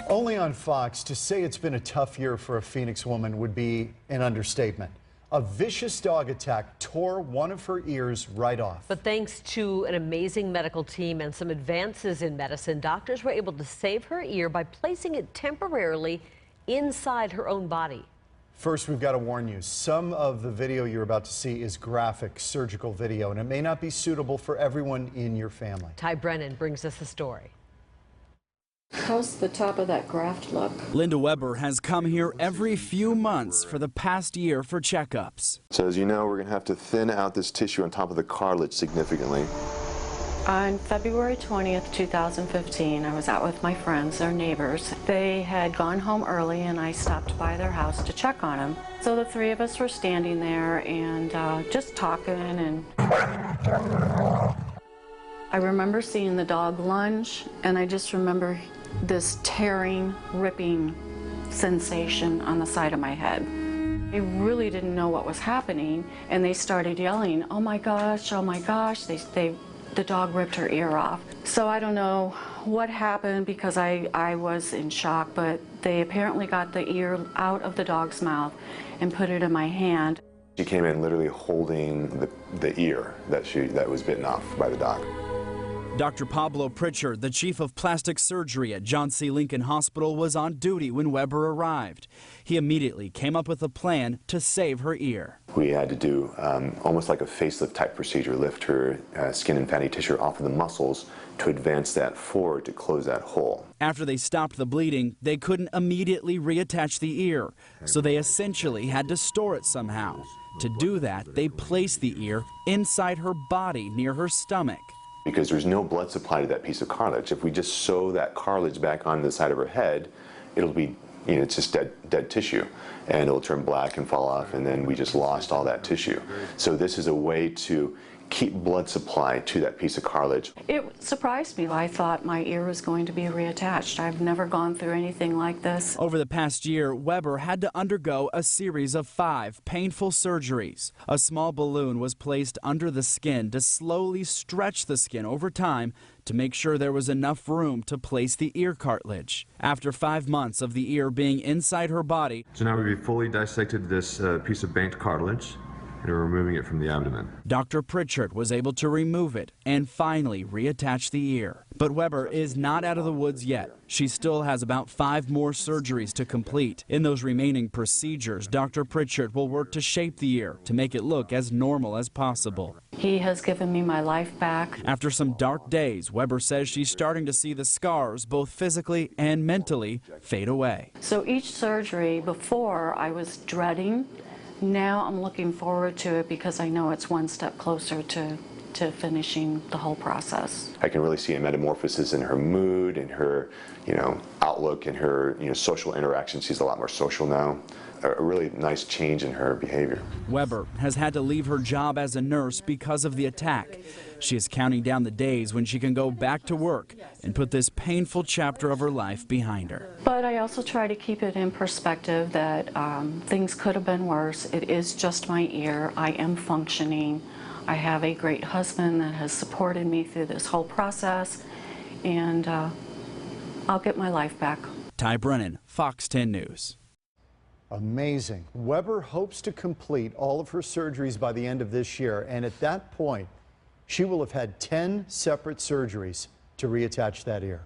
Only on Fox, to say it's been a tough year for a Phoenix woman would be an understatement. A vicious dog attack tore one of her ears right off. But thanks to an amazing medical team and some advances in medicine, doctors were able to save her ear by placing it temporarily inside her own body. First, we've got to warn you, some of the video you're about to see is graphic surgical video, and it may not be suitable for everyone in your family. Ty Brennan brings us the story. How's the top of that graft look? Linda Weber has come here every few months for the past year for checkups. So as you know, we're going to have to thin out this tissue on top of the cartilage significantly. On February 20th, 2015, I was out with my friends, their neighbors. They had gone home early and I stopped by their house to check on them. So the three of us were standing there and just talking, and I remember seeing the dog lunge, and I just remember this tearing, ripping sensation on the side of my head. I really didn't know what was happening, and they started yelling, "Oh my gosh, oh my gosh." The dog ripped her ear off. So I don't know what happened because I was in shock, but they apparently got the ear out of the dog's mouth and put it in my hand. She came in literally holding the ear that was bitten off by the dog. Dr. Pablo Pritchard, the chief of plastic surgery at John C. Lincoln Hospital, was on duty when Weber arrived. He immediately came up with a plan to save her ear. We had to do almost like a facelift type procedure, lift her skin and fatty tissue off of the muscles to advance that forward to close that hole. After they stopped the bleeding, they couldn't immediately reattach the ear, so they essentially had to store it somehow. To do that, they placed the ear inside her body near her stomach. Because there's no blood supply to that piece of cartilage. If we just sew that cartilage back onto the side of her head, it'll be, it's just dead tissue, and it'll turn black and fall off, and then we just lost all that tissue. So this is a way to keep blood supply to that piece of cartilage. It surprised me. I thought my ear was going to be reattached. I've never gone through anything like this. Over the past year, Weber had to undergo a series of 5 painful surgeries. A small balloon was placed under the skin to slowly stretch the skin over time to make sure there was enough room to place the ear cartilage. After 5 months of the ear being inside her body, so now we've fully dissected this piece of banked cartilage, and we're removing it from the abdomen. Dr. Pritchard was able to remove it and finally reattach the ear. But Weber is not out of the woods yet. She still has about 5 more surgeries to complete. In those remaining procedures, Dr. Pritchard will work to shape the ear to make it look as normal as possible. He has given me my life back. After some dark days, Weber says she's starting to see the scars, both physically and mentally, fade away. So each surgery before I was dreading. Now I'm looking forward to it because I know it's one step closer to finishing the whole process. I can really see a metamorphosis in her mood, in her, outlook, in her, social interactions. She's a lot more social now. A really nice change in her behavior. Weber has had to leave her job as a nurse because of the attack. She is counting down the days when she can go back to work and put this painful chapter of her life behind her. But I also try to keep it in perspective that things could have been worse. It is just my ear. I am functioning. I have a great husband that has supported me through this whole process, and I'll get my life back. Ty Brennan, Fox 10 News. Amazing. Weber hopes to complete all of her surgeries by the end of this year, and at that point, she will have had 10 separate surgeries to reattach that ear.